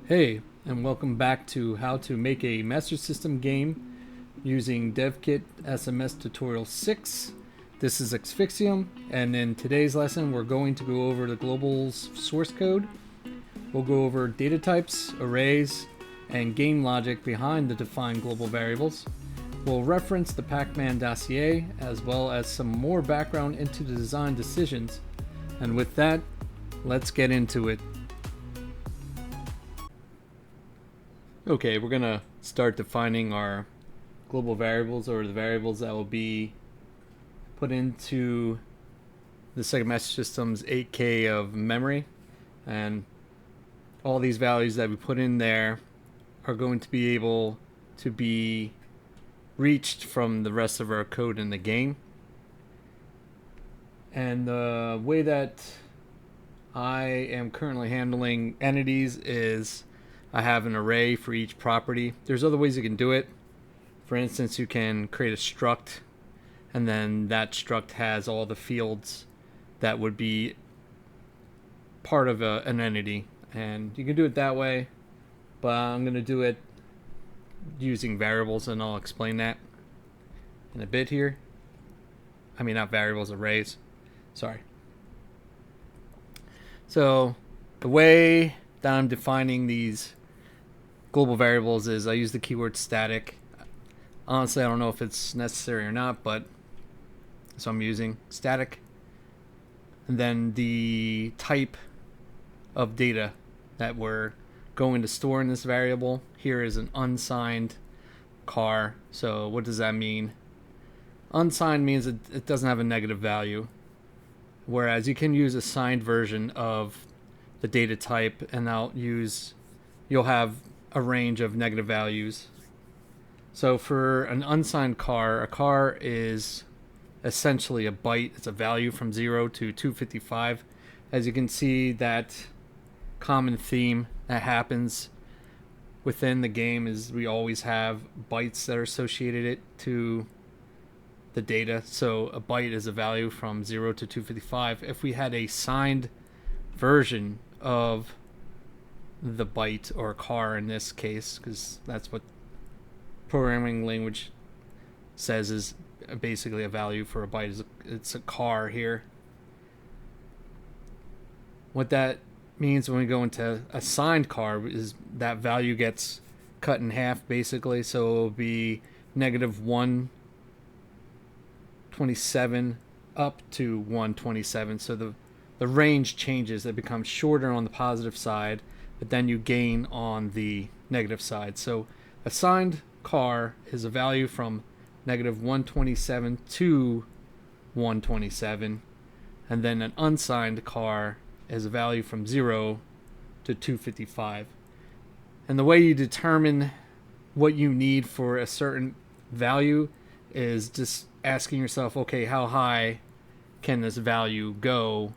Hey, and welcome back to how to make a Master System game using Devkit SMS Tutorial 6. This is Xfixium, and in today's lesson we're going to go over the global's source code. We'll go over data types, arrays, and game logic behind the defined global variables. We'll reference the Pac Man dossier, as well as some more background into the design decisions. And with that, let's get into it. Okay, we're gonna start defining our global variables, or the variables that will be put into the Sega Master System's 8K of memory. And all these values that we put in there are going to be able to be reached from the rest of our code in the game. And the way that I am currently handling entities is I have an array for each property. There's other ways you can do it. For instance, you can create a struct, and then that struct has all the fields that would be part of an entity. And you can do it that way, but I'm going to do it using variables, and I'll explain that in a bit here. I mean, not variables, arrays. Sorry. So the way that I'm defining these global variables is I use the keyword static. Honestly, I don't know if it's necessary or not, but so I'm using static. And then the type of data that we're going to store in this variable here is an unsigned car. So what does that mean? Unsigned means it doesn't have a negative value, whereas you can use a signed version of the data type, and you'll have a range of negative values. So for an unsigned car, a car is essentially a byte. It's a value from 0 to 255. As you can see, that common theme that happens within the game is we always have bytes that are associated to the data. So a byte is a value from 0 to 255. If we had a signed version of the byte, or car in this case, because that's what programming language says is basically a value for a byte. It's a car here. What that means when we go into a signed car is that value gets cut in half, basically. So it will be negative 127 up to 127. So the range changes. It becomes shorter on the positive side, but then you gain on the negative side. So a signed car is a value from negative 127 to 127, and then an unsigned car is a value from 0 to 255. And the way you determine what you need for a certain value is just asking yourself, okay, how high can this value go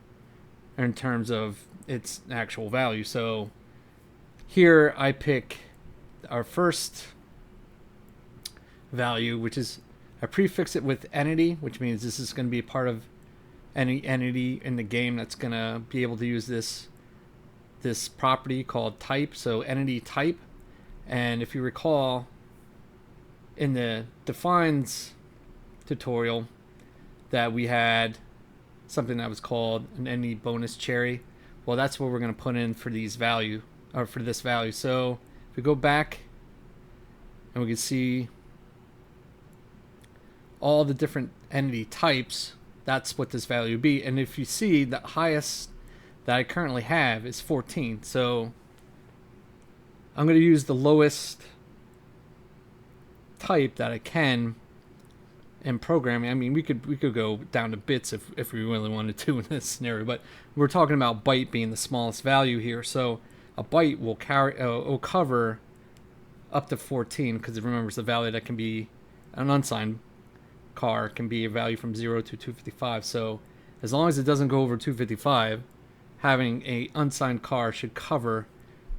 in terms of its actual value? So here I pick our first value, which is I prefix it with entity, which means this is going to be a part of any entity in the game that's going to be able to use this property called type. So entity type. And if you recall, in the defines tutorial, that we had something that was called an entity bonus cherry. Well, that's what we're going to put in for these value, or for this value. So if we go back, and we can see all the different entity types, that's what this value would be. And if you see, the highest that I currently have is 14. So I'm going to use the lowest type that I can in programming. I mean, we could go down to bits if we really wanted to in this scenario, but we're talking about byte being the smallest value here. So a byte will cover up to 14, because it remembers the value that can be an unsigned car can be a value from 0 to 255. So as long as it doesn't go over 255, having a unsigned car should cover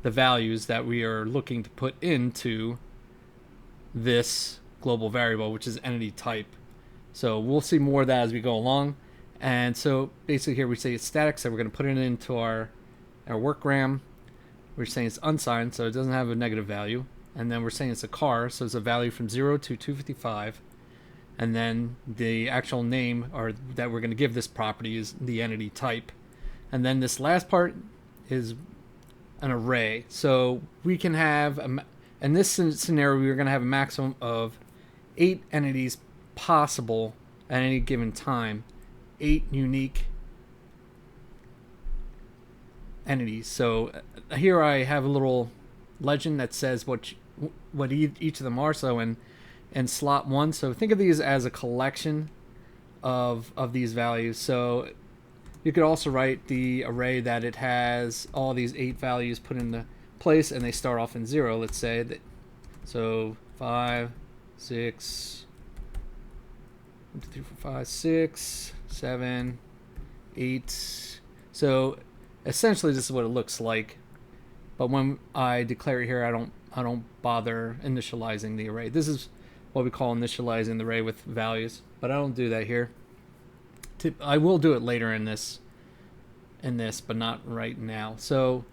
the values that we are looking to put into this global variable, which is entity type. So we'll see more of that as we go along. And so basically here we say it's static, so we're going to put it into our workgram. we're saying it's unsigned, so it doesn't have a negative value. And then we're saying it's a car, so it's a value from 0 to 255. And then the actual name or that we're going to give this property is the entity type. And then this last part is an array. So we can have, in this scenario, we're going to have a maximum of 8 entities possible at any given time. 8 unique entities. So here I have a little legend that says what each of them are. So in slot 1, so think of these as a collection of these values. So you could also write the array that it has all these 8 values put into place, and they start off in 0. Let's say that. So 5, 6, 1, 2, 3, 4, 5, 6, 7, 8. So essentially, this is what it looks like. But when I declare it here, I don't bother initializing the array. This is what we call initializing the array with values, but I don't do that here. I will do it later in this, but not right now. So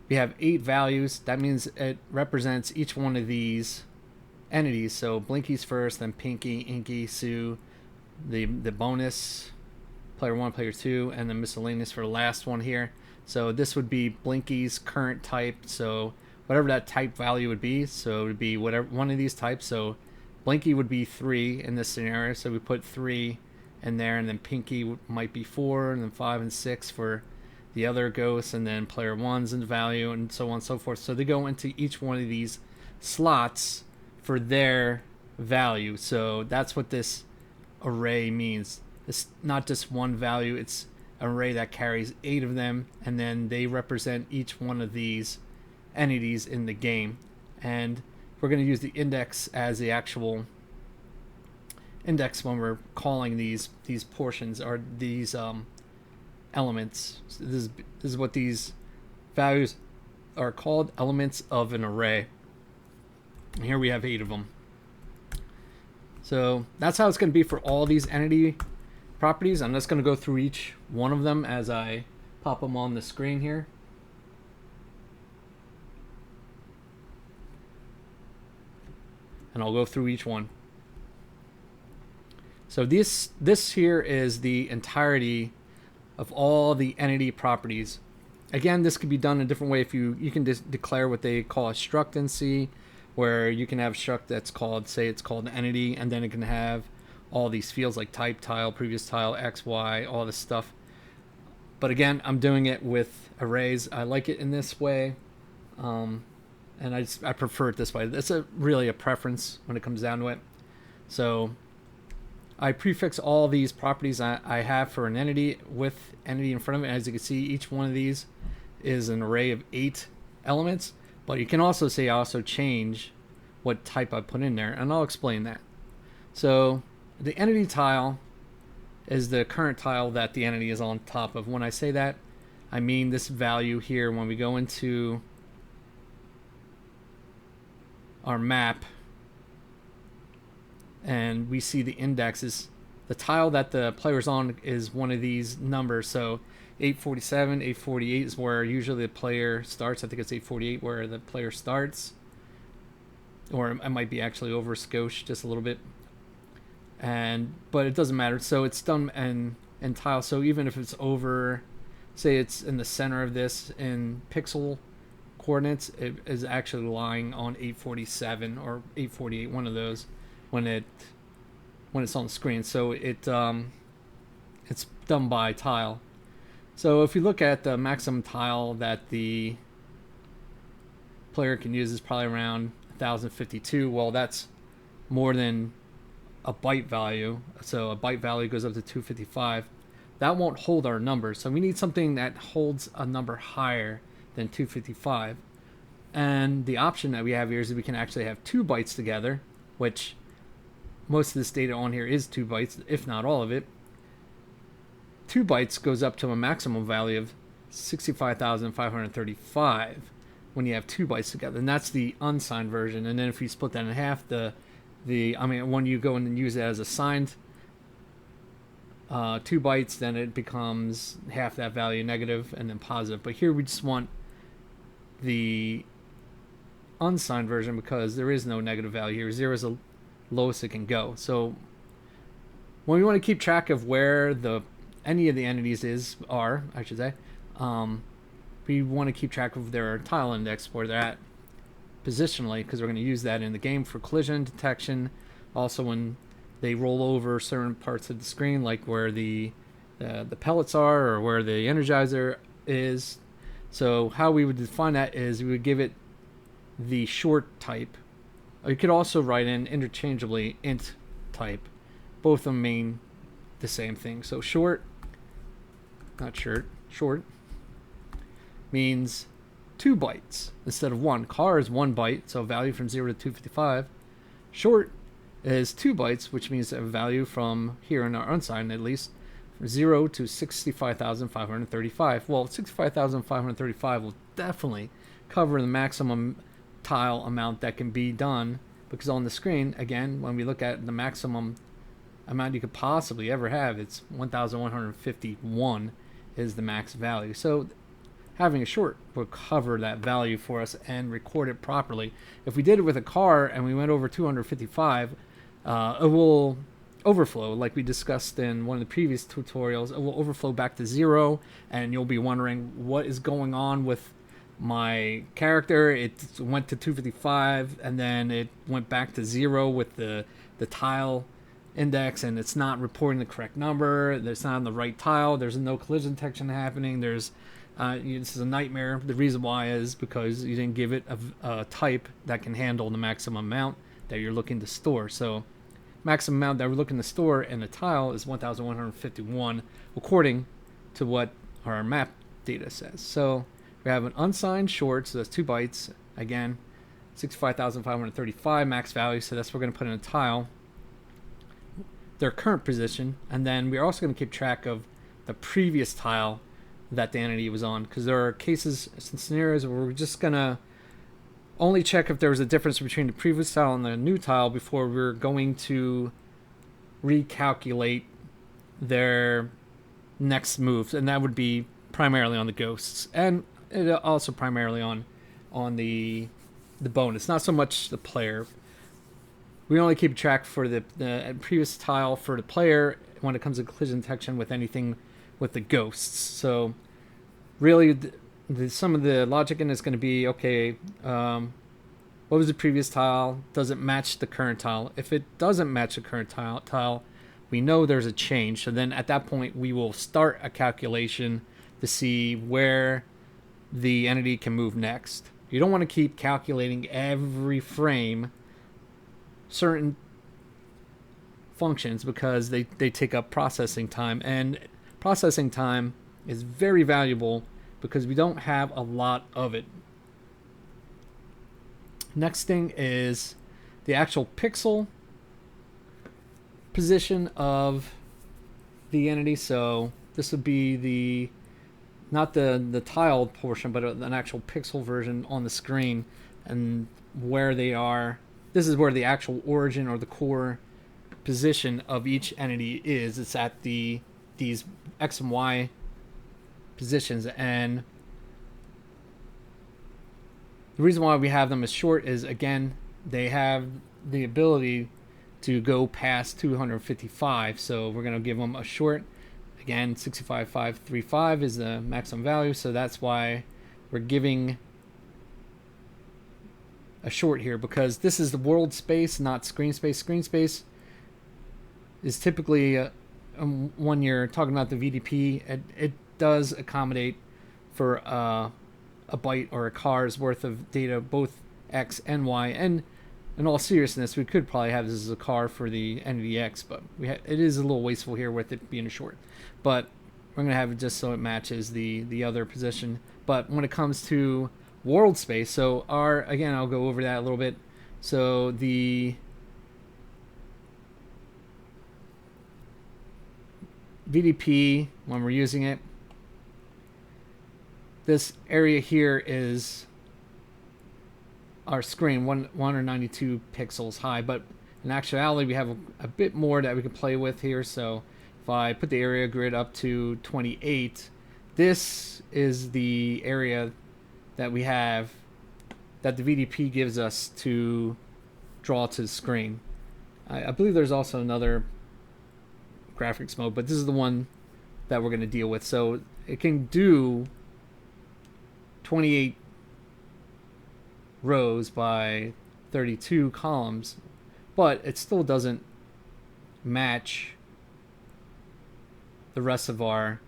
we have 8 values. That means it represents each one of these entities. So Blinky's first, then Pinky, Inky, Sue, the bonus, player 1, player 2, and then miscellaneous for the last one here. So this would be Blinky's current type. So whatever that type value would be. So it would be whatever one of these types. So Blinky would be 3 in this scenario. So we put 3 in there, and then Pinky might be 4, and then 5 and 6 for the other ghosts, and then player 1's in value, and so on and so forth. So they go into each one of these slots for their value. So that's what this array means. It's not just one value, it's an array that carries 8 of them, and then they represent each one of these entities in the game. And we're going to use the index as the actual index when we're calling these portions or these elements. So this is what these values are called, elements of an array. And here we have 8 of them. So that's how it's going to be for all these entity properties. I'm just going to go through each one of them as I pop them on the screen here. And I'll go through each one. So this here is the entirety of all the entity properties. Again, this could be done a different way. If you can just declare what they call a struct in C, where you can have a struct that's called, say it's called entity, and then it can have all these fields like type, tile, previous tile, X, Y, all this stuff. But again, I'm doing it with arrays. I like it in this way. And I prefer it this way. It's really a preference when it comes down to it. So I prefix all these properties I have for an entity with entity in front of it. As you can see, each one of these is an array of 8 elements. But you can also say I also change what type I put in there, and I'll explain that. So the entity tile is the current tile that the entity is on top of. When I say that, I mean this value here. When we go into our map and we see the indexes, the tile that the player's on is one of these numbers. So 847, 848 is where usually the player starts. I think it's 848 where the player starts, or it might be actually over skosh just a little bit, but it doesn't matter. So it's done in tile. So even if it's over, say it's in the center of this in pixel coordinates, it is actually lying on 847 or 848, one of those, when it's on the screen. So it's done by tile. So if you look at the maximum tile that the player can use is probably around 1052. Well, that's more than a byte value. So a byte value goes up to 255. That won't hold our number. So we need something that holds a number higher than 255. And the option that we have here is that we can actually have 2 bytes together, which most of this data on here is 2 bytes, if not all of it. 2 bytes goes up to a maximum value of 65,535 when you have 2 bytes together, and that's the unsigned version. And then if you split that in half, when you go in and use it as a signed 2 bytes, then it becomes half that value negative and then positive. But here we just want the unsigned version because there is no negative value here. 0 is the lowest it can go. So when we want to keep track of where any of the entities are, I should say, we want to keep track of their tile index, where they're at positionally, because we're going to use that in the game for collision detection. Also, when they roll over certain parts of the screen, like where the pellets are or where the energizer is. So how we would define that is we would give it the short type. You could also write in interchangeably int type. Both of them mean the same thing. So short means 2 bytes instead of 1. Car is 1 byte, so value from 0 to 255. Short is 2 bytes, which means a value from here in our unsigned at least, from 0 to 65,535. Well, 65,535 will definitely cover the maximum tile amount that can be done, because on the screen, again, when we look at the maximum amount you could possibly ever have, it's 1,151 is the max value. So having a short will cover that value for us and record it properly. If we did it with a car and we went over 255, it will overflow, like we discussed in one of the previous tutorials. It will overflow back to 0, and you'll be wondering what is going on with my character. It went to 255 and then it went back to 0 with the tile index, and it's not reporting the correct number. It's not on the right tile. There's no collision detection happening. This is a nightmare. The reason why is because you didn't give it a type that can handle the maximum amount that you're looking to store. So maximum amount that we're looking to store in a tile is 1,151 according to what our map data says. So we have an unsigned short, so that's 2 bytes. Again, 65,535 max value, so that's what we're going to put in a tile. Their current position, and then we're also going to keep track of the previous tile that the entity was on, because there are cases and scenarios where we're just going to only check if there was a difference between the previous tile and the new tile before we're going to recalculate their next moves, and that would be primarily on the ghosts, and also primarily on the bonus, not so much the player. We only keep track for the previous tile for the player when it comes to collision detection with anything with the ghosts. So really, some of the logic in it is going to be, okay, what was the previous tile? Does it match the current tile? If it doesn't match the current tile, we know there's a change. So then at that point, we will start a calculation to see where the entity can move next. You don't want to keep calculating every frame certain functions, because they take up processing time, and processing time is very valuable because we don't have a lot of it. Next thing is the actual pixel position of the entity. So this would be not the tiled portion, but an actual pixel version on the screen, and where they are. This is where the actual origin or the core position of each entity is. It's at these X and Y positions, and the reason why we have them as short is, again, they have the ability to go past 255, so we're going to give them a short. Again, 65,535 is the maximum value, so that's why we're giving a short here, because this is the world space, not screen space. Screen space is typically when you're talking about the VDP, it does accommodate for a byte or a car's worth of data, both X and Y. And in all seriousness, we could probably have this as a car for the entity X, but it is a little wasteful here with it being a short. But we're going to have it just so it matches the other position. But when it comes to world space, so again, I'll go over that a little bit. So the VDP, when we're using it, this area here is our screen, 192 pixels high, but in actuality we have a bit more that we can play with here. So if I put the area grid up to 28, this is the area that we have, that the VDP gives us to draw to the screen. I believe there's also another graphics mode, but this is the one that we're going to deal with. So it can do 28 rows by 32 columns, but it still doesn't match the rest of our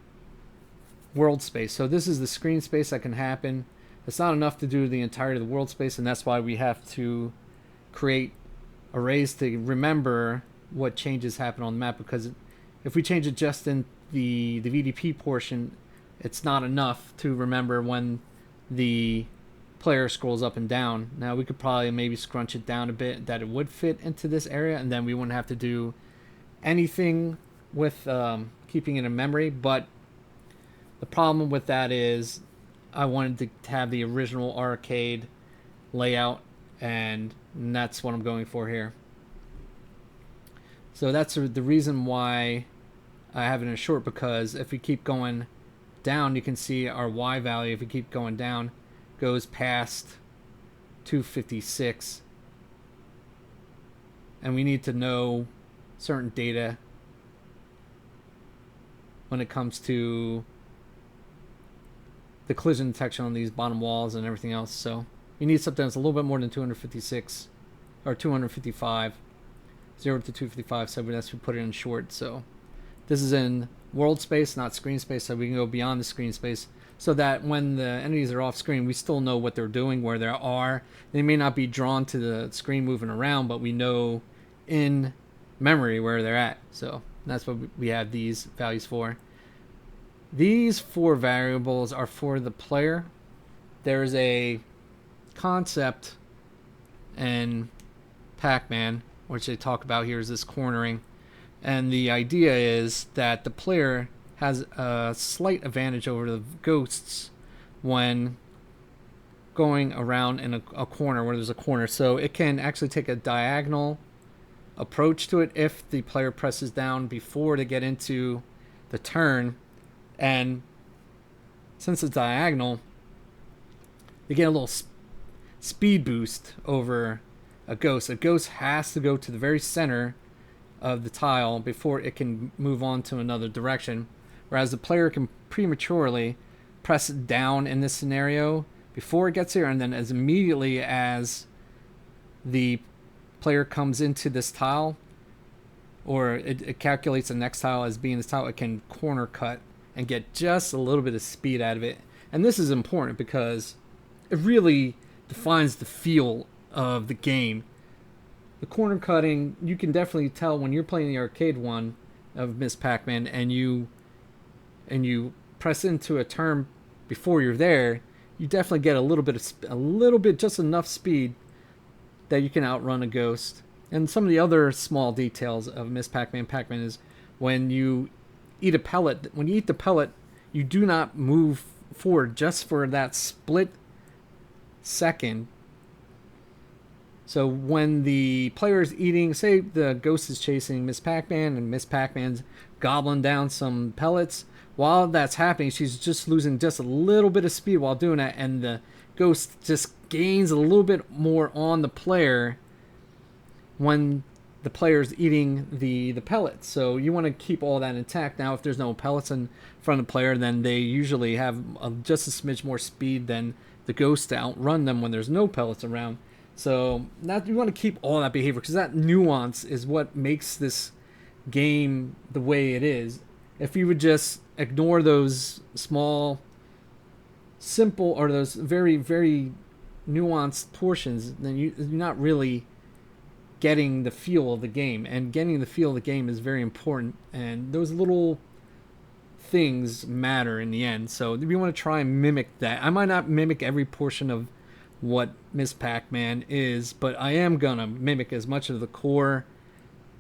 world space. So this is the screen space that can happen. It's not enough to do the entirety of the world space, and that's why we have to create arrays to remember what changes happen on the map, because if we change it just in the VDP portion, it's not enough to remember when the player scrolls up and down. Now we could probably maybe scrunch it down a bit that it would fit into this area, and then we wouldn't have to do anything with keeping it in memory. But the problem with that is I wanted to have the original arcade layout, and that's what I'm going for here. So that's the reason why I have it in a short, because if we keep going down, you can see our Y value, if we keep going down, goes past 256. And we need to know certain data when it comes to the collision detection on these bottom walls and everything else. So you need something that's a little bit more than 256 or 255, 0 to 255. So that's we put it in short. So this is in world space, not screen space, so we can go beyond the screen space, so that when the entities are off screen, we still know what they're doing, where they are. They may not be drawn to the screen moving around, but we know in memory where they're at. So that's what we have these values for. These 4 variables are for the player. There's a concept in Pac Man, which they talk about here, is this cornering. And the idea is that the player has a slight advantage over the ghosts when going around in a corner where there's a corner. So it can actually take a diagonal approach to it if the player presses down before they get into the turn. And since it's diagonal, you get a little speed boost over a ghost. A ghost has to go to the very center of the tile before it can move on to another direction, whereas the player can prematurely press down in this scenario before it gets here, and then as immediately as the player comes into this tile, or it calculates the next tile as being this tile, it can corner cut and get just a little bit of speed out of it. And this is important because it really defines the feel of the game. The corner cutting, you can definitely tell when you're playing the arcade one of Miss Pac Man, and you press into a turn before you're there, you definitely get a little bit, just enough speed that you can outrun a ghost. And some of the other small details of Miss Pac Man is when you eat a pellet. When you eat the pellet, you do not move forward just for that split second. So when the player is eating, say the ghost is chasing Miss Pac Man and Miss Pac Man's gobbling down some pellets, while that's happening, she's just losing just a little bit of speed while doing that, and the ghost just gains a little bit more on the player when the player's eating the pellets. So you want to keep all that intact. Now, if there's no pellets in front of the player, then they usually have just a smidge more speed than the ghost to outrun them when there's no pellets around. So that you want to keep all that behavior, because that nuance is what makes this game the way it is. If you would just ignore those small, simple, or those very, very nuanced portions, then you're not really getting the feel of the game. And getting the feel of the game is very important, and those little things matter in the end. So we want to try and mimic that. I might not mimic every portion of what Miss Pac Man is, but I am gonna mimic as much of the core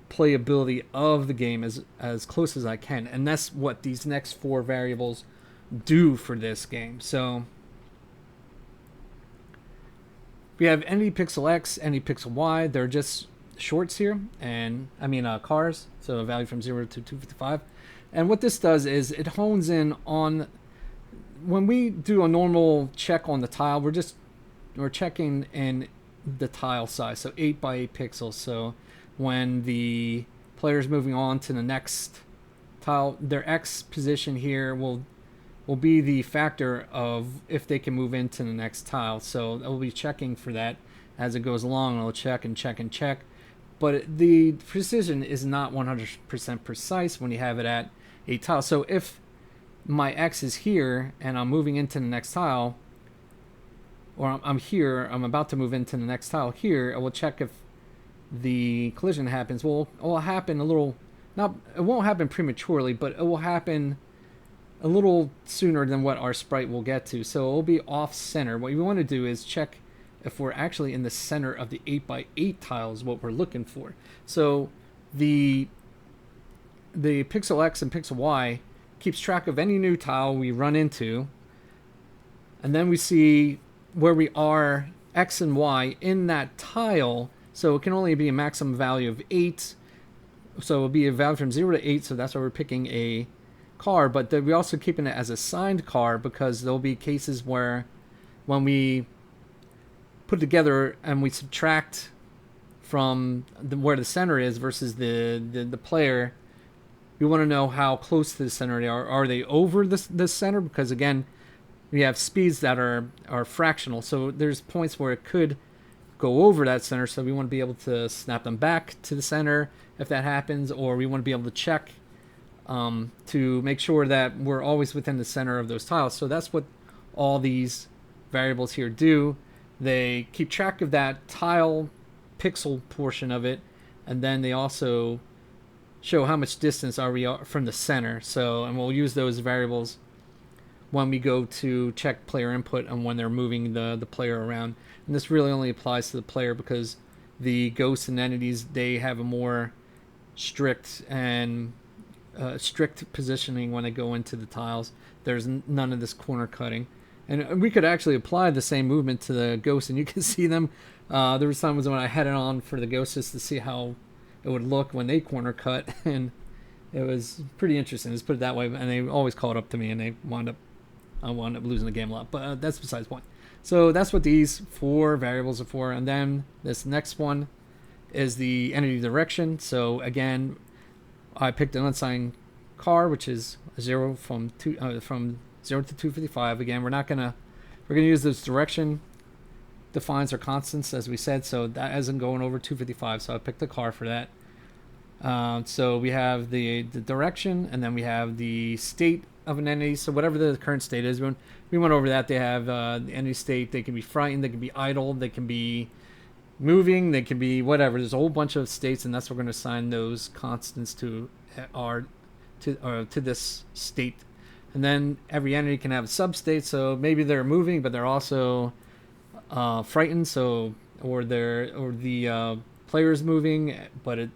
playability of the game as close as I can, and that's what these next 4 variables do for this game. So we have any pixel X, any pixel Y. They're just shorts here, and cars. So a value from 0 to 255. And what this does is it hones in on when we do a normal check on the tile, we're checking in the tile size, so 8 by 8 pixels. So when the player's moving on to the next tile, their X position here will be the factor of if they can move into the next tile. So it will be checking for that as it goes along. It'll check and check and check. But the precision is not 100% precise when you have it at a tile. So if my X is here and I'm moving into the next tile, or I'm here, I'm about to move into the next tile here, it will check if the collision happens. Well, it will happen a little, it won't happen prematurely, but it will happen a little sooner than what our sprite will get to. So it will be off center. What you want to do is check if we're actually in the center of the 8 by 8 tile is what we're looking for. So the pixel X and pixel Y keeps track of any new tile we run into, and then we see where we are X and Y in that tile. So it can only be a maximum value of 8. So it'll be a value from 0 to 8. So that's why we're picking a car. But we're also keeping it as a signed car, because there'll be cases where when we put together and we subtract from where the center is versus the player, we want to know how close to the center they are. Are they over the center? Because again, we have speeds that are fractional. So there's points where it could go over that center. So we want to be able to snap them back to the center if that happens, or we want to be able to check to make sure that we're always within the center of those tiles. So that's what all these variables here do. They keep track of that tile pixel portion of it, and then they also show how much distance are we from the center. So, and we'll use those variables when we go to check player input and when they're moving the player around. And this really only applies to the player, because the ghosts and entities, they have a more strict positioning when they go into the tiles. There's none of this corner cutting. And we could actually apply the same movement to the ghosts, and you can see them. There was times when I had it on for the ghosts just to see how it would look when they corner cut, and it was pretty interesting. Let's put it that way. And they always caught up to me, and I wound up losing the game a lot. But that's besides the point. So that's what these 4 variables are for. And then this next one is the entity direction. So again, I picked an unsigned car, which is 0 from 0 to 255. Again, we're gonna use this direction defines our constants, as we said, so that isn't going over 255. So I picked the car for that. So we have the direction, and then we have the state of an entity. So whatever the current state is, when we went over that, they have the entity state. They can be frightened, they can be idle, they can be moving, they can be whatever. There's a whole bunch of states, and that's what we're going to assign those constants to this state. And then every entity can have a substate. So maybe they're moving, but they're also frightened. So the player's moving, but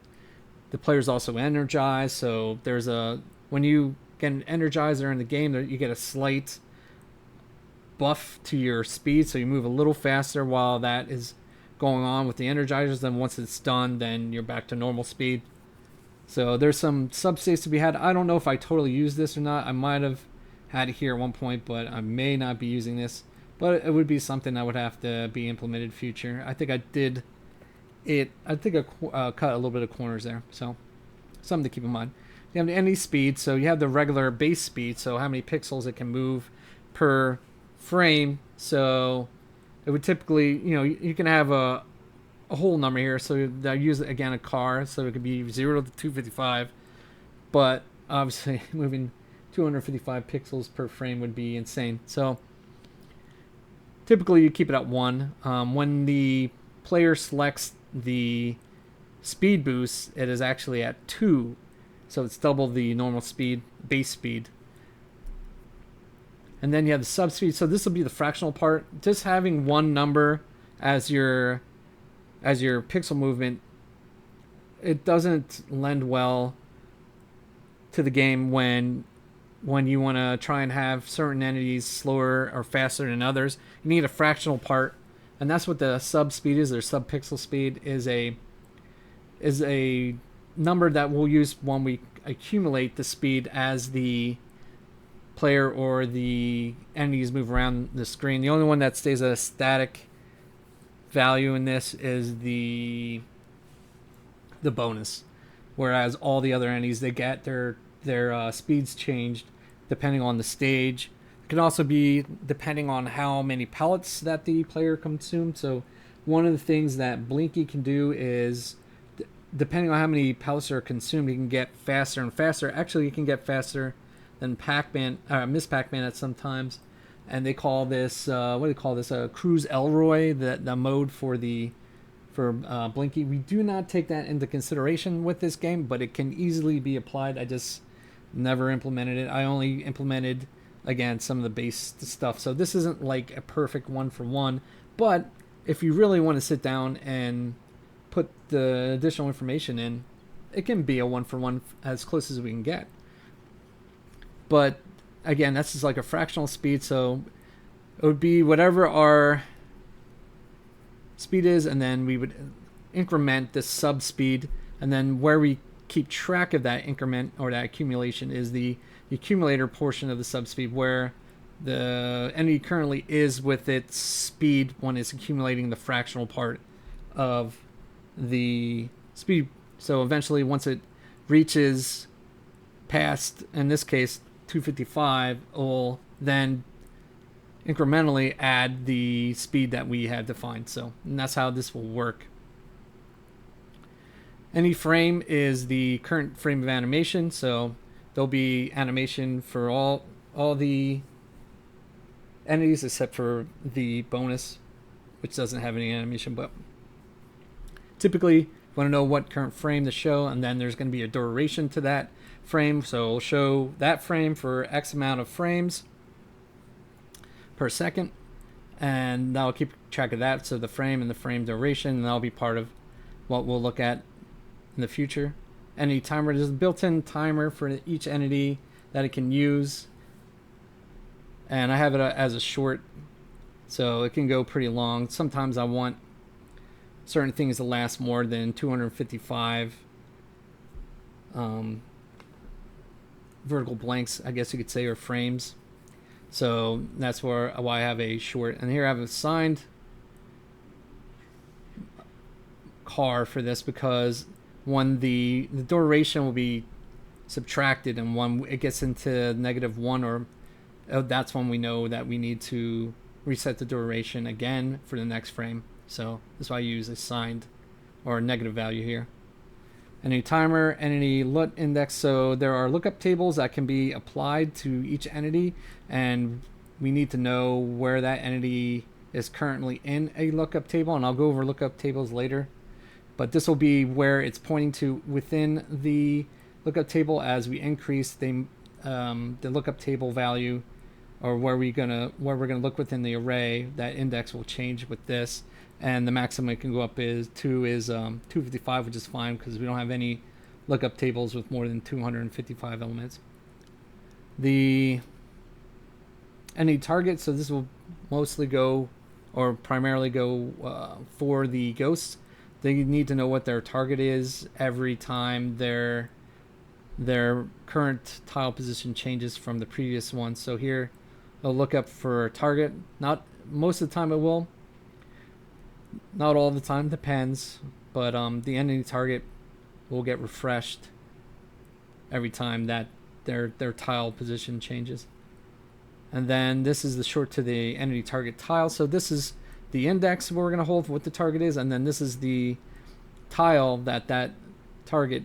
the player's also energized. So there's when you get an energizer in the game, you get a slight buff to your speed, so you move a little faster while that is going on with the energizers. Then once it's done, then you're back to normal speed. So there's some substates to be had. I don't know if I totally used this or not. I might have had it here at one point, but I may not be using this. But it would be something that would have to be implemented in future. I think I did it. I think I cut a little bit of corners there. So something to keep in mind. You have the entity speed. So you have the regular base speed. So how many pixels it can move per frame. So it would typically, you can have a whole number here. So I use, again, a car. So it could be 0 to 255. But obviously moving 255 pixels per frame would be insane. So typically you keep it at 1. When the player selects the speed boost, it is actually at 2. So it's double the normal speed, base speed. And then you have the subspeed. So this will be the fractional part. Just having one number as your pixel movement, it doesn't lend well to the game when you want to try and have certain entities slower or faster than others. You need a fractional part, and that's what the sub speed is. Or sub pixel speed is a number that we'll use when we accumulate the speed as the player or the entities move around the screen. The only one that stays at a static value in this is the bonus, whereas all the other entities, they get their speeds changed depending on the stage. It can also be depending on how many pellets that the player consumed. So one of the things that Blinky can do is, depending on how many pellets are consumed, you can get faster and faster. Actually, you can get faster than Pac Man, Miss Pac Man at some times. And they call this, what do they call this? Cruise Elroy, the mode for Blinky. We do not take that into consideration with this game, but it can easily be applied. I just never implemented it. I only implemented, again, some of the base stuff. So this isn't like a perfect one-for-one, but if you really want to sit down and put the additional information in, it can be a one-for-one as close as we can get. But again, that's just like a fractional speed, so it would be whatever our speed is, and then we would increment this sub-speed, and then where we keep track of that increment or that accumulation is the accumulator portion of the subspeed, where the entity currently is with its speed when it's accumulating the fractional part of the speed. So eventually, once it reaches past, in this case, 255, it will then incrementally add the speed that we had defined. So, and that's how this will work. Any frame is the current frame of animation, so there'll be animation for all the entities except for the bonus, which doesn't have any animation. But typically, you want to know what current frame to show, and then there's going to be a duration to that frame. So it'll show that frame for X amount of frames per second, and that'll keep track of that. So the frame and the frame duration, and that'll be part of what we'll look at in the future. Entity timer, there's a built-in timer for each entity that it can use, and I have it as a short, so it can go pretty long. Sometimes I want certain things to last more than 255 vertical blanks, I guess you could say, or frames. So that's why I have a short. And here I have a signed car for this, because when the duration will be subtracted, and when it gets into -1, or that's when we know that we need to reset the duration again for the next frame. So that's why I use a signed or a negative value here. Entity timer, entity LUT index. So there are lookup tables that can be applied to each entity, and we need to know where that entity is currently in a lookup table, and I'll go over lookup tables later. But this will be where it's pointing to within the lookup table. As we increase the lookup table value, or where we're gonna look within the array, that index will change with this. And the maximum it can go up is 255, which is fine because we don't have any lookup tables with more than 255 elements. The entity target, so this will mostly go, or primarily go for the ghosts. They need to know what their target is every time their current tile position changes from the previous one. So here, I'll look up for target. Not most of the time it will. Not all the time, depends. But the entity target will get refreshed every time that their tile position changes. And then this is the short to the entity target tile. So this is the index where we're going to hold what the target is, and then this is the tile that target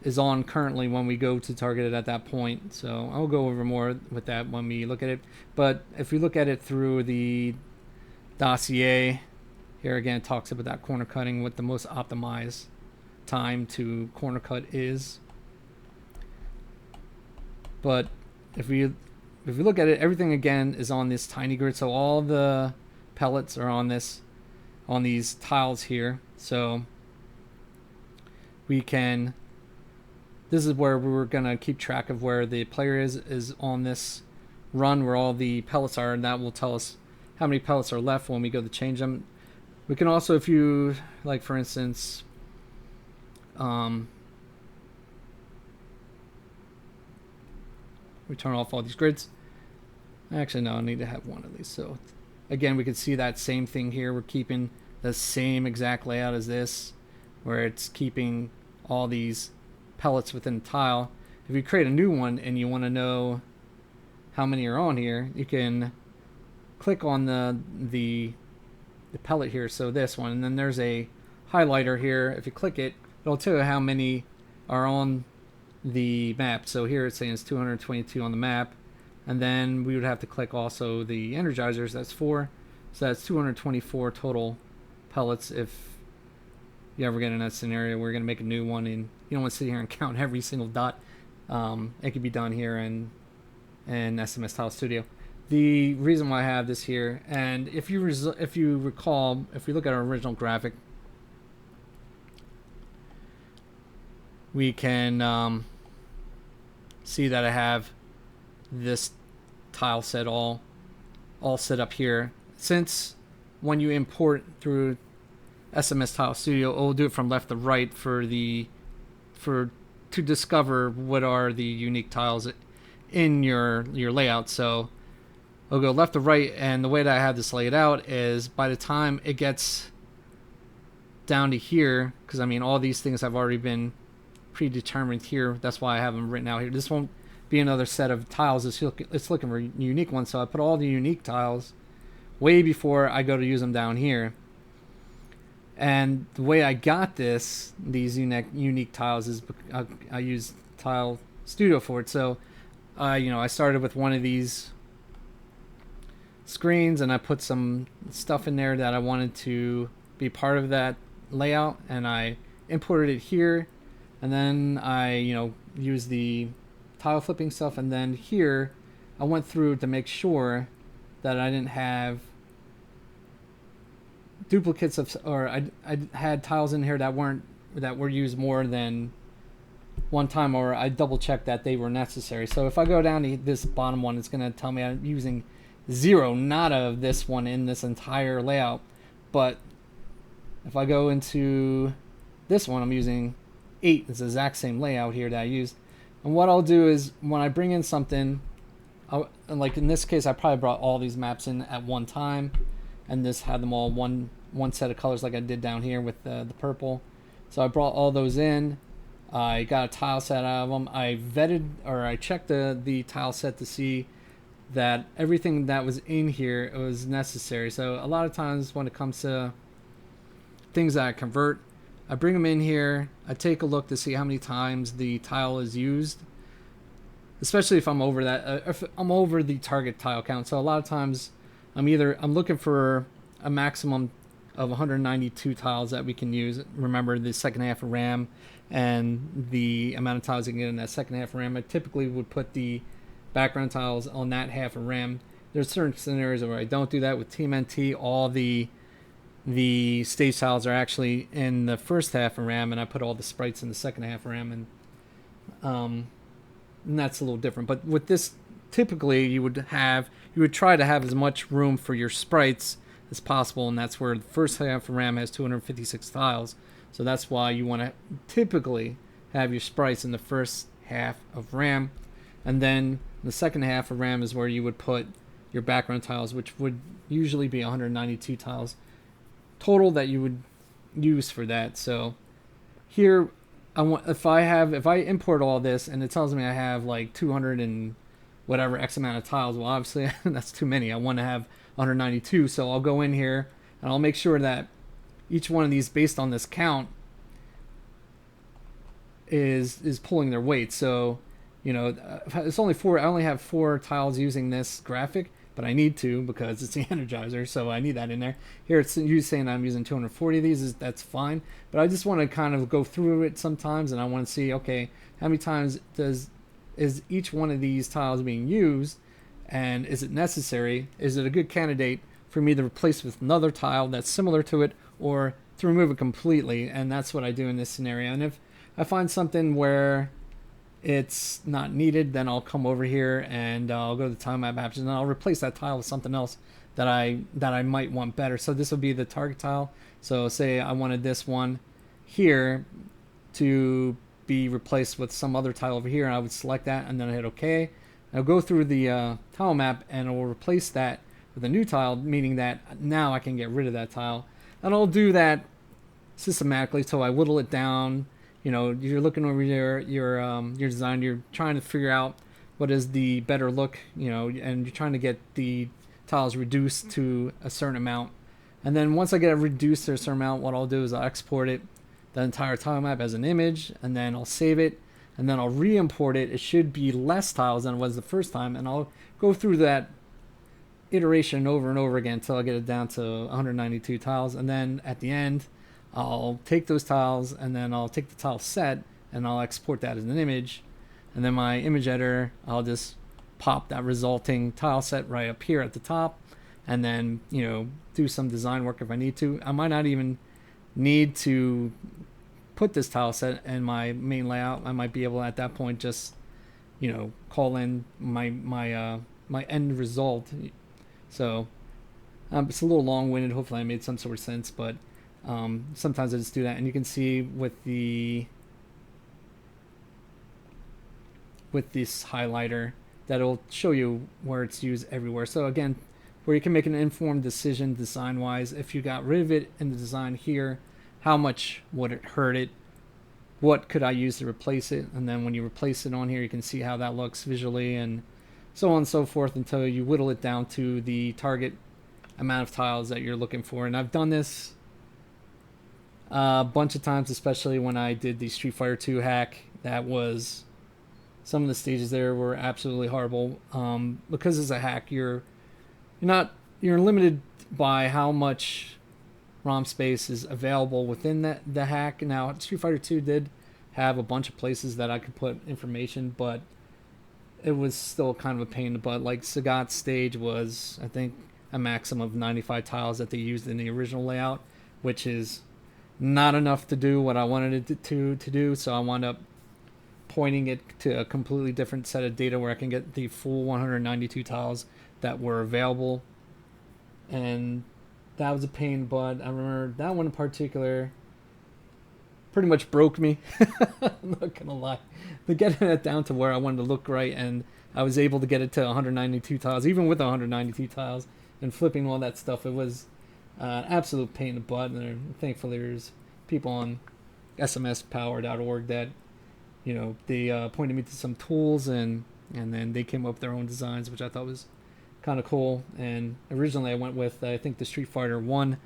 is on currently when we go to target it at that point. So I'll go over more with that when we look at it. But if we look at it through the dossier, here again it talks about that corner cutting, what the most optimized time to corner cut is. But if we look at it, everything again is on this tiny grid. So all the pellets are on these tiles here. So we can, this is where we're gonna keep track of where the player is on this run, where all the pellets are, and that will tell us how many pellets are left when we go to change them. We can also, if you like, for instance, we turn off all these grids. Actually, no, I need to have one of these. So again, we can see that same thing here. We're keeping the same exact layout as this, where it's keeping all these pellets within the tile. If you create a new one and you want to know how many are on here, you can click on the pellet here, so this one, and then there's a highlighter here. If you click it, it'll tell you how many are on the map. So here it's saying it's 222 on the map, and then we would have to click also the energizers. That's 4, so that's 224 total pellets. If you ever get in that scenario, we're going to make a new one, and you don't want to sit here and count every single dot. It can be done here in SMS Tile Studio. The reason why I have this here, and if you recall, if we look at our original graphic, we can see that I have this tile set all set up here. Since when you import through SMS Tile Studio, it will do it from left to right to discover what are the unique tiles in your layout. So I'll go left to right, and the way that I have this laid out is by the time it gets down to here, because I mean all these things have already been predetermined here, that's why I have them written out here. This won't be another set of tiles, it's looking for unique ones, so I put all the unique tiles way before I go to use them down here. And the way I got these unique tiles is I use Tile Studio for it. So I started with one of these screens, and I put some stuff in there that I wanted to be part of that layout, and I imported it here, and then I used the tile flipping stuff, and then here I went through to make sure that I didn't have duplicates of, or I had tiles in here that were used more than one time, or I double checked that they were necessary. So if I go down to this bottom one, it's going to tell me I'm using 0, not of this one in this entire layout. But if I go into this one, I'm using 8. It's the exact same layout here that I used. And what I'll do is when I bring in something, like in this case, I probably brought all these maps in at one time, and this had them all one set of colors like I did down here with the purple. So I brought all those in. I got a tile set out of them. I vetted, or I checked the tile set to see that everything that was in here was necessary. So a lot of times when it comes to things that I convert, I bring them in here, I take a look to see how many times the tile is used, especially if I'm over that, if I'm over the target tile count. So a lot of times I'm looking for a maximum of 192 tiles that we can use. Remember the second half of RAM and the amount of tiles you can get in that second half of RAM. I typically would put the background tiles on that half of RAM. There's certain scenarios where I don't do that. With TMNT, all the stage tiles are actually in the first half of RAM, and I put all the sprites in the second half of RAM, and that's a little different. But with this, typically you would try to have as much room for your sprites as possible, and that's where the first half of RAM has 256 tiles. So that's why you want to typically have your sprites in the first half of RAM, and then the second half of RAM is where you would put your background tiles, which would usually be 192 tiles total that you would use for that. So here if I import all this and it tells me I have like 200 and whatever X amount of tiles, well obviously that's too many. I want to have 192, so I'll go in here and I'll make sure that each one of these, based on this count, is pulling their weight. So it's only 4. I only have 4 tiles using this graphic, but I need to because it's the Energizer, so I need that in there. Here it's you saying I'm using 240 of these, that's fine, but I just want to kind of go through it sometimes, and I want to see, okay, how many times is each one of these tiles being used, and is it necessary? Is it a good candidate for me to replace with another tile that's similar to it, or to remove it completely? And that's what I do in this scenario. And if I find something where it's not needed, then I'll come over here and I'll go to the tile map options and I'll replace that tile with something else that I might want better. So this will be the target tile. So say I wanted this one here to be replaced with some other tile over here, and I would select that and then I hit OK. I'll go through the tile map and it will replace that with a new tile, meaning that now I can get rid of that tile. And I'll do that systematically, so I whittle it down. You know, you're looking over your design, you're trying to figure out what is the better look, you know, and you're trying to get the tiles reduced to a certain amount. And then once I get it reduced to a certain amount, what I'll do is I'll export it, the entire tile map as an image, and then I'll save it, and then I'll re-import it. It should be less tiles than it was the first time, and I'll go through that iteration over and over again until I get it down to 192 tiles. And then at the end, I'll take those tiles, and then I'll take the tile set, and I'll export that as an image. And then my image editor, I'll just pop that resulting tile set right up here at the top, and then, you know, do some design work if I need to. I might not even need to put this tile set in my main layout. I might be able at that point just, you know, call in my end result. So it's a little long-winded. Hopefully I made some sort of sense, but sometimes I just do that. And you can see with this highlighter that it'll show you where it's used everywhere. So again, where you can make an informed decision design-wise. If you got rid of it in the design here, how much would it hurt it? What could I use to replace it? And then when you replace it on here, you can see how that looks visually, and so on and so forth, until you whittle it down to the target amount of tiles that you're looking for. And I've done this a bunch of times, especially when I did the Street Fighter 2 hack. That was, some of the stages there were absolutely horrible. Because it's a hack, you're limited by how much ROM space is available within the hack. Now, Street Fighter 2 did have a bunch of places that I could put information, but it was still kind of a pain in the butt. Like Sagat's stage was, I think, a maximum of 95 tiles that they used in the original layout, which is not enough to do what I wanted it to do. So I wound up pointing it to a completely different set of data where I can get the full 192 tiles that were available. And that was a pain, but I remember that one in particular pretty much broke me. I'm not gonna lie. But getting it down to where I wanted to look right, and I was able to get it to 192 tiles, even with 192 tiles, and flipping all that stuff, it was an absolute pain in the butt. And thankfully there's people on smspower.org that, you know, they pointed me to some tools, and then they came up with their own designs, which I thought was kind of cool. And originally I went with, I think, the Street Fighter 1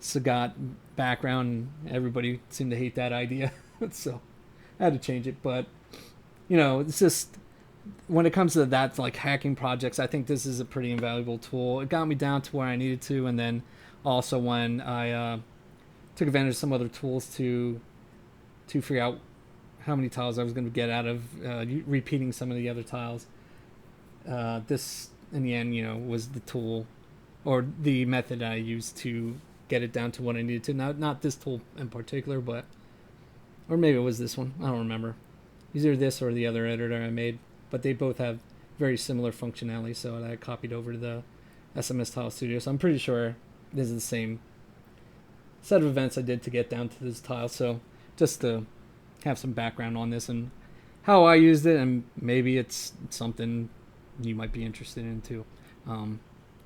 Sagat background, and everybody seemed to hate that idea. So I had to change it. But, you know, it's just, when it comes to that, like hacking projects, I think this is a pretty invaluable tool. It got me down to where I needed to, and then also when I took advantage of some other tools to figure out how many tiles I was going to get out of repeating some of the other tiles. This, in the end, you know, was the tool or the method I used to get it down to what I needed to. Not this tool in particular, but, or maybe it was this one. I don't remember. Either this or the other editor I made, but they both have very similar functionality, so I copied over to the SMS Tile Studio. So I'm pretty sure this is the same set of events I did to get down to this tile. So just to have some background on this and how I used it, and maybe it's something you might be interested in too.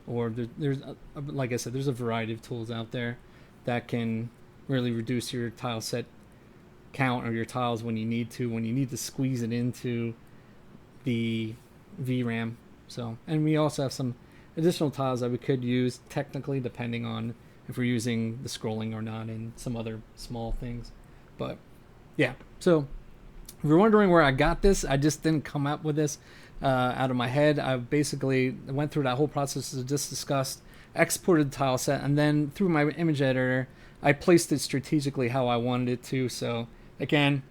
Or there's like I said, there's a variety of tools out there that can really reduce your tile set count or your tiles when you need to squeeze it into the VRAM. So, and we also have some additional tiles that we could use technically, depending on if we're using the scrolling or not, and some other small things. But yeah, so if you're wondering where I got this, I just didn't come up with this out of my head. I basically went through that whole process as just discussed, exported the tile set, and then through my image editor, I placed it strategically how I wanted it to. So again,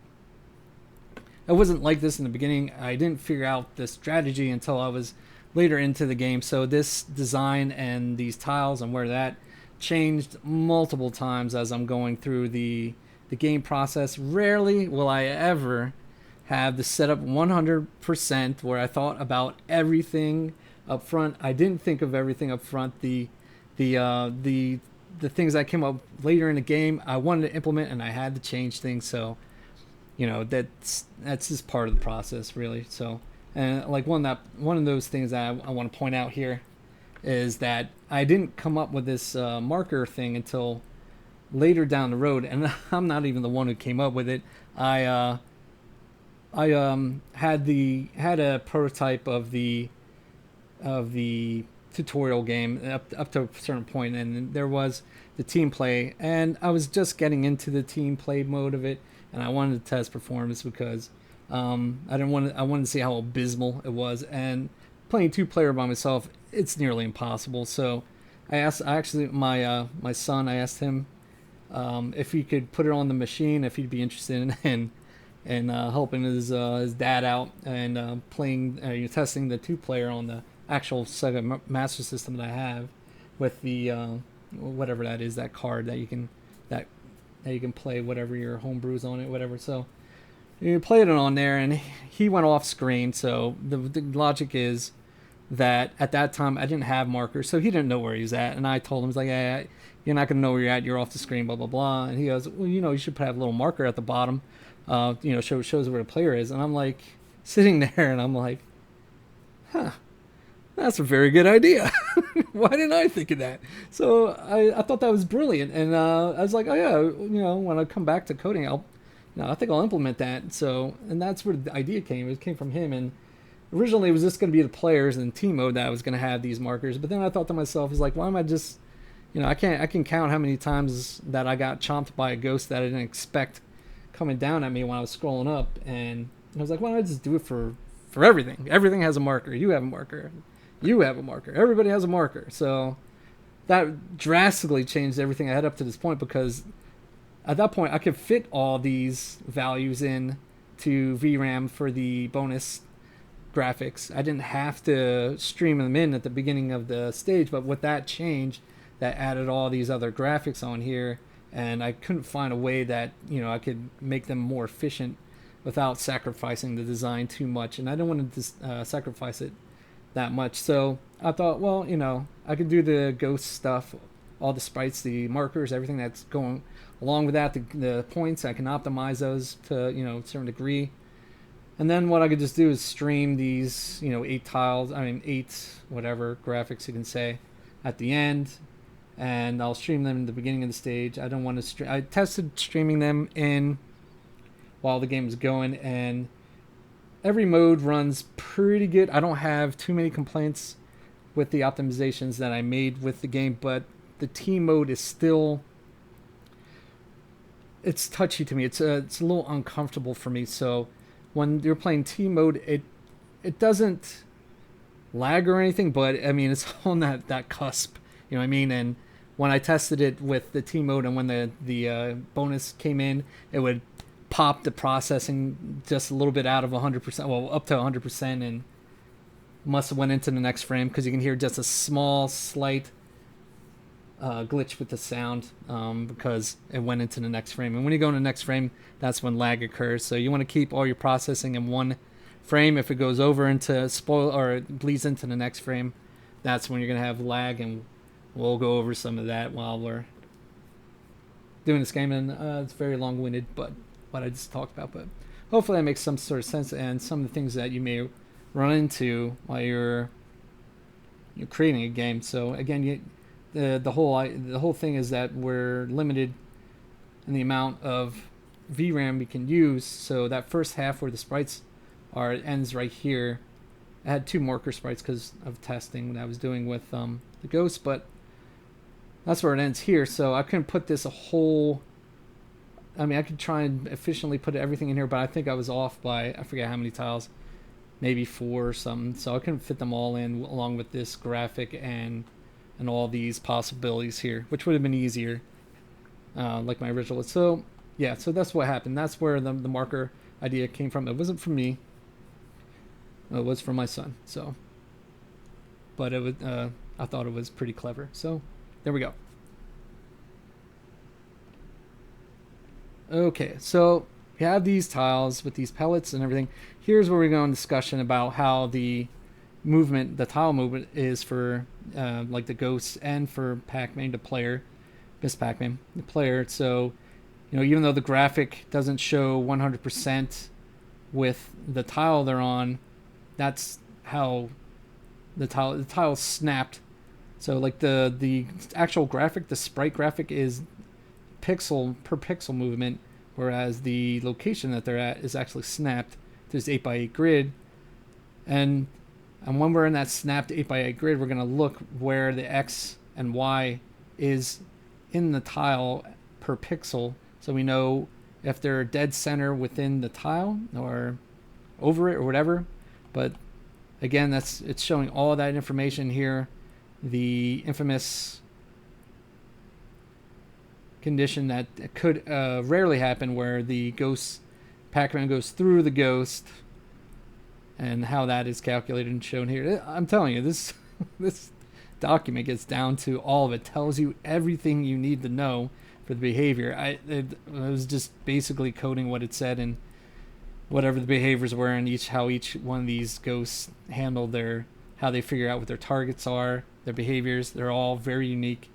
it wasn't like this in the beginning. I didn't figure out the strategy until I was later into the game. So this design and these tiles and where that changed multiple times as I'm going through the game process. Rarely will I ever have the setup 100% where I thought about everything up front. I didn't think of everything up front. The things that came up later in the game, I wanted to implement, and I had to change things. So, you know, that's just part of the process, really. So, And like one of those things that I want to point out here is that I didn't come up with this marker thing until later down the road, and I'm not even the one who came up with it. I had a prototype of the tutorial game up to a certain point, and there was the team play, and I was just getting into the team play mode of it, and I wanted to test performance because I wanted to see how abysmal it was, and playing 2-player by myself, it's nearly impossible. So I asked my son, I asked him if he could put it on the machine, if he'd be interested in helping his dad out and testing the 2-player on the actual Sega Master System that I have with the whatever that is, that card that you can play whatever your homebrews on it, whatever. So you played it on there, and he went off screen. So the logic is that at that time I didn't have markers, so he didn't know where he was at. And I told him, I was like, "Hey, you're not gonna know where you're at. You're off the screen, blah blah blah." And he goes, "Well, you should have a little marker at the bottom. Shows where the player is." And I'm like sitting there, and I'm like, "Huh, that's a very good idea. Why didn't I think of that?" So I thought that was brilliant, and I was like, "Oh yeah, when I come back to coding, I think I'll implement that." So, and that's where the idea came. It came from him, and originally it was just going to be the players in team mode that I was going to have these markers. But then I thought to myself, "Is like, why am I just, I can count how many times that I got chomped by a ghost that I didn't expect coming down at me when I was scrolling up." And I was like, why don't I just do it for everything? Everything has a marker. You have a marker. You have a marker. Everybody has a marker. So that drastically changed everything I had up to this point, because at that point I could fit all these values in to VRAM for the bonus graphics. I didn't have to stream them in at the beginning of the stage, but with that change, that added all these other graphics on here, and I couldn't find a way that I could make them more efficient without sacrificing the design too much, and I didn't want to sacrifice it that much. So I thought, well, I could do the ghost stuff, all the sprites, the markers, everything that's going along with that, the points, I can optimize those to a certain degree. And then what I could just do is stream these 8 whatever graphics you can say at the end, and I'll stream them in the beginning of the stage. I don't want to I tested streaming them in while the game is going, and every mode runs pretty good. I don't have too many complaints with the optimizations that I made with the game, but the team mode is still, it's touchy to me. It's a little uncomfortable for me. So when you're playing team mode, it doesn't lag or anything, but I mean, it's on that cusp, you know what I mean? And when I tested it with the team mode, and when the bonus came in, it would pop the processing just a little bit out of 100%, well, up to 100%, and must have went into the next frame, because you can hear just a small, slight glitch with the sound, because it went into the next frame. And when you go in the next frame, that's when lag occurs. So you want to keep all your processing in one frame. If it goes over into or it bleeds into the next frame, that's when you're going to have lag, and we'll go over some of that while we're doing this game. And it's very long-winded, but what I just talked about, but hopefully that makes some sort of sense, and some of the things that you may run into while you're creating a game. So again, the whole thing is that we're limited in the amount of VRAM we can use. So that first half where the sprites are, it ends right here. I had 2 marker sprites because of testing that I was doing with the ghost, but that's where it ends here. So I couldn't put this I could try and efficiently put everything in here, but I think I was off by, I forget how many tiles, maybe 4 or something. So I couldn't fit them all in along with this graphic and all these possibilities here, which would have been easier, like my original. So yeah, so that's what happened. That's where the marker idea came from. It wasn't from me. It was from my son. So, but it was, I thought it was pretty clever. So there we go. Okay, so we have these tiles with these pellets and everything. Here's where we go in discussion about how the tile movement is for like the ghosts, and for Pac Man, the player, Miss Pac Man, the player. So, even though the graphic doesn't show 100% with the tile they're on, that's how the tile snapped. So like the actual graphic, the sprite graphic is pixel per pixel movement, whereas the location that they're at is actually snapped to this 8x8 grid. And when we're in that snapped 8x8 grid, we're going to look where the X and Y is in the tile per pixel, so we know if they're dead center within the tile or over it or whatever. But again, it's showing all that information here. The infamous condition that could rarely happen, where the ghost Pac Man goes through the ghost, and how that is calculated and shown here. I'm telling you, this this document gets down to all of it. Tells you everything you need to know for the behavior. It was just basically coding what it said and whatever the behaviors were, and how each one of these ghosts handle how they figure out what their targets are, their behaviors. They're all very unique.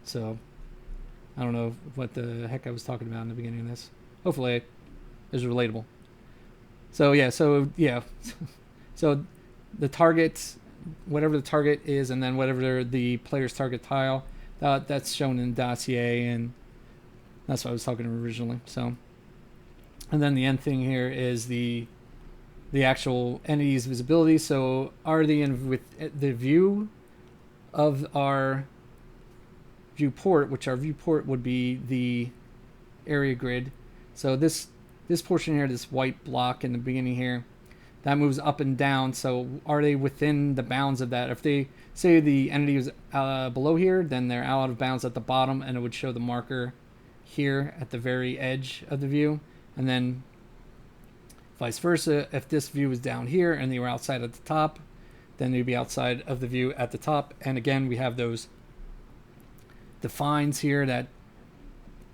So I don't know what the heck I was talking about in the beginning of this. Hopefully it is relatable. So the target, whatever the target is, and then whatever the player's target tile, that's shown in dossier, and that's what I was talking about originally. So, and then the end thing here is the actual entity's visibility. So are they in with the view of our viewport, which our viewport would be the area grid. So this portion here, this white block in the beginning here, that moves up and down. So are they within the bounds of that? If they say the entity is below here, then they're out of bounds at the bottom, and it would show the marker here at the very edge of the view. And then vice versa, if this view is down here and they were outside at the top, then they'd be outside of the view at the top. And again, we have those defines here that,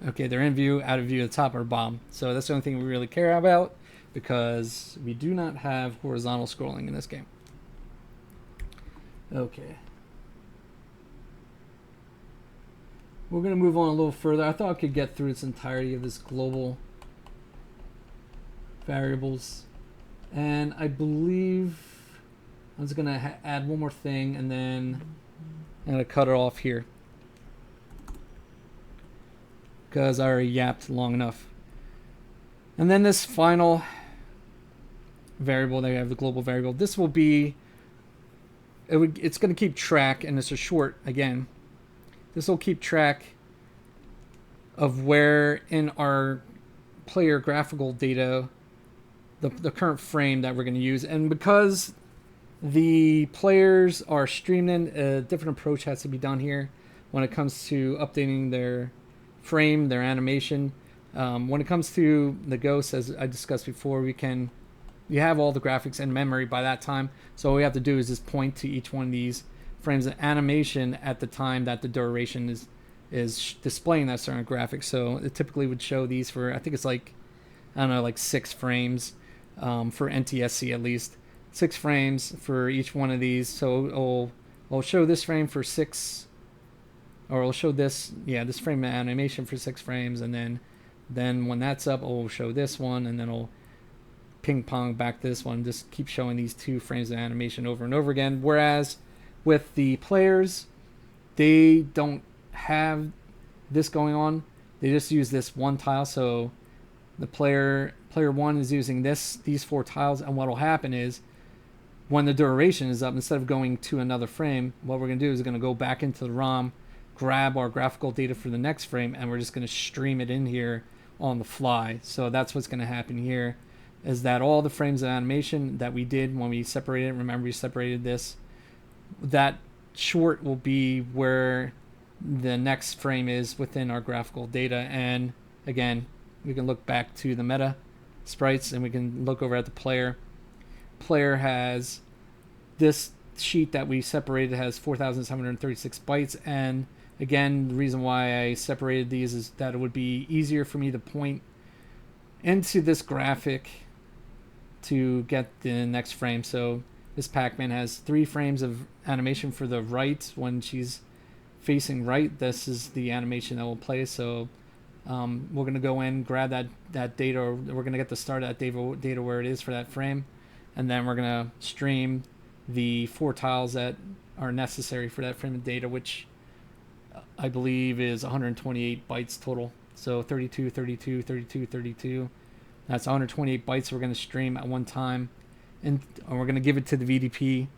okay, they're in view, out of view, at the top or bottom. So that's the only thing we really care about, because we do not have horizontal scrolling in this game. Okay. We're going to move on a little further. I thought I could get through its entirety of this global variables. And I believe I was going to add one more thing, and then I'm going to cut it off here, because I already yapped long enough. And then this final variable, they have the global variable. This will be, it's going to keep track, and it's a short again. This will keep track of where in our player graphical data, the current frame that we're going to use. And because the players are streamed in, a different approach has to be done here when it comes to updating their frame, their animation. When it comes to the ghosts, as I discussed before, you have all the graphics in memory by that time. So all we have to do is just point to each one of these frames of animation at the time that the duration is displaying that certain graphic. So it typically would show these for, I think it's like, I don't know, like 6 frames for NTSC at least. 6 frames for each one of these. So it'll show this frame for 6, or it'll show this frame of animation for 6 frames, and then when that's up, it'll show this one, and then it'll ping pong back to this one. Just keep showing these 2 frames of animation over and over again. Whereas with the players, they don't have this going on. They just use this one tile. So the player 1 is using these 4 tiles, and what will happen is when the duration is up, instead of going to another frame, what we're going to do is we're going to go back into the ROM, grab our graphical data for the next frame, and we're just going to stream it in here on the fly. So that's what's going to happen here, is that all the frames of animation that we did when we separated, remember we separated this, that short will be where the next frame is within our graphical data. And again, we can look back to the meta sprites, and we can look over at the player. Player has this sheet that we separated, has 4,736 bytes, and again, the reason why I separated these is that it would be easier for me to point into this graphic to get the next frame. So this Pac Man has 3 frames of animation for the right when she's facing right. This is the animation that will play. So we're going to go in, grab that data, or we're going to get the start of that data where it is for that frame. and then we're going to stream the 4 tiles that are necessary for that frame of data, which I believe is 128 bytes total. So 32, 32, 32, 32. That's 128 bytes we're going to stream at one time, and we're going to give it to the VDP,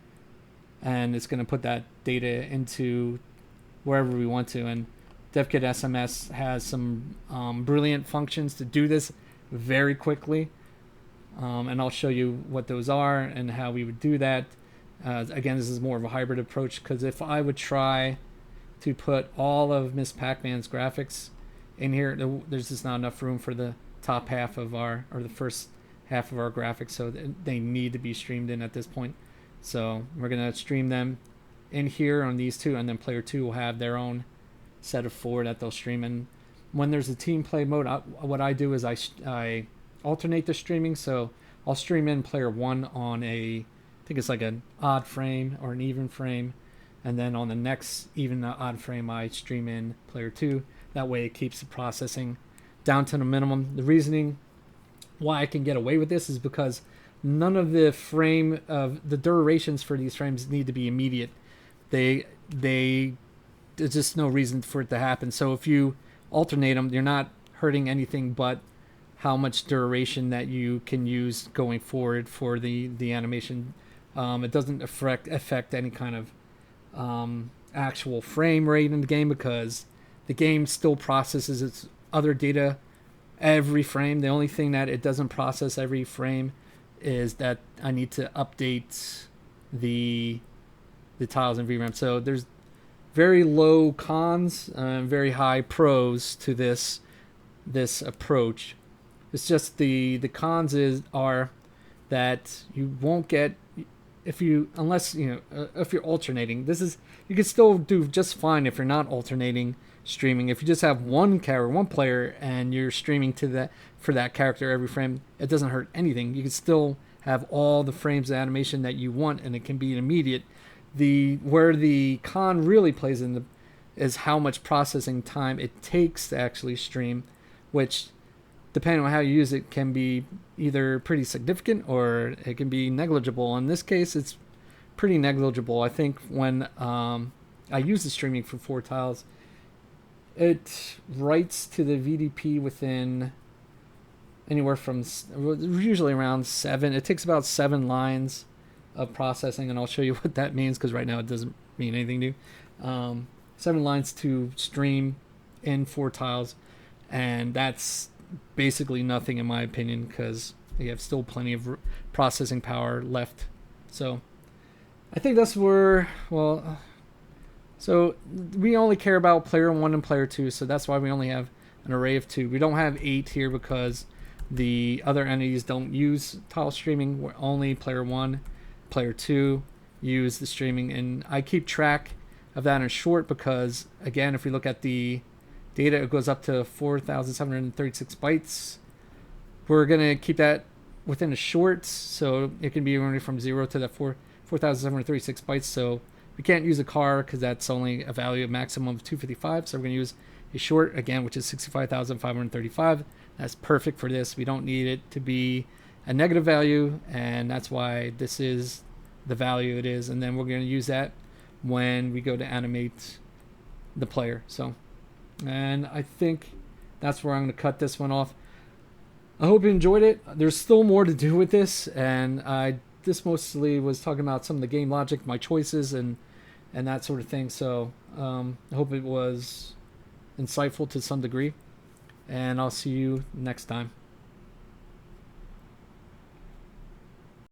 and it's going to put that data into wherever we want to. And Devkit SMS has some brilliant functions to do this very quickly, and I'll show you what those are and how we would do that. Again, this is more of a hybrid approach, because if I would try to put all of Miss Pac Man's graphics in here, there's just not enough room for the top half of our, or the first half of our graphics, so they need to be streamed in at this point. So we're going to stream them in here on these two, and then player 2 will have their own set of 4 that they'll stream. And when there's a team play mode, what I do is I alternate the streaming. So I'll stream in player 1 on I think it's like an odd frame or an even frame, and then on the next even odd frame I stream in player 2. That way it keeps the processing down to the minimum. The reasoning why I can get away with this is because none of the durations for these frames need to be immediate. There's just no reason for it to happen. So if you alternate them, you're not hurting anything but how much duration that you can use going forward for the animation. It doesn't affect any kind of actual frame rate in the game, because the game still processes its other data every frame. The only thing that it doesn't process every frame is that I need to update the tiles in VRAM. So there's very low cons and very high pros to this approach. It's just the cons are that you won't get, if you're alternating. You can still do just fine if you're not alternating streaming. If you just have one player, and you're streaming for that character every frame, it doesn't hurt anything. You can still have all the frames of animation that you want, and it can be immediate. Where the con really plays in is how much processing time it takes to actually stream, which, depending on how you use it, can be either pretty significant or it can be negligible. In this case, it's pretty negligible. I think when I use the streaming for 4 tiles, it writes to the VDP within anywhere from usually around 7. It takes about 7 lines of processing, and I'll show you what that means, because right now it doesn't mean anything to you. 7 lines to stream in 4 tiles, and that's basically nothing in my opinion, because you have still plenty of processing power left. So I think that's where, so we only care about player 1 and player 2, so that's why we only have an array of 2. We don't have 8 here because the other entities don't use tile streaming. We're only player 1, player 2 use the streaming, and I keep track of that in short because, again, if we look at the data, it goes up to 4,736 bytes. We're going to keep that within a short, so it can be only from 0 to that 4,736 bytes. So we can't use a car because that's only a value of maximum of 255. So we're going to use a short, again, which is 65,535. That's perfect for this. We don't need it to be a negative value, and that's why this is the value it is. And then we're going to use that when we go to animate the player. So, and I think that's where I'm going to cut this one off. I hope you enjoyed it. There's still more to do with this, and this mostly was talking about some of the game logic, my choices, and that sort of thing. So I hope it was insightful to some degree, and I'll see you next time.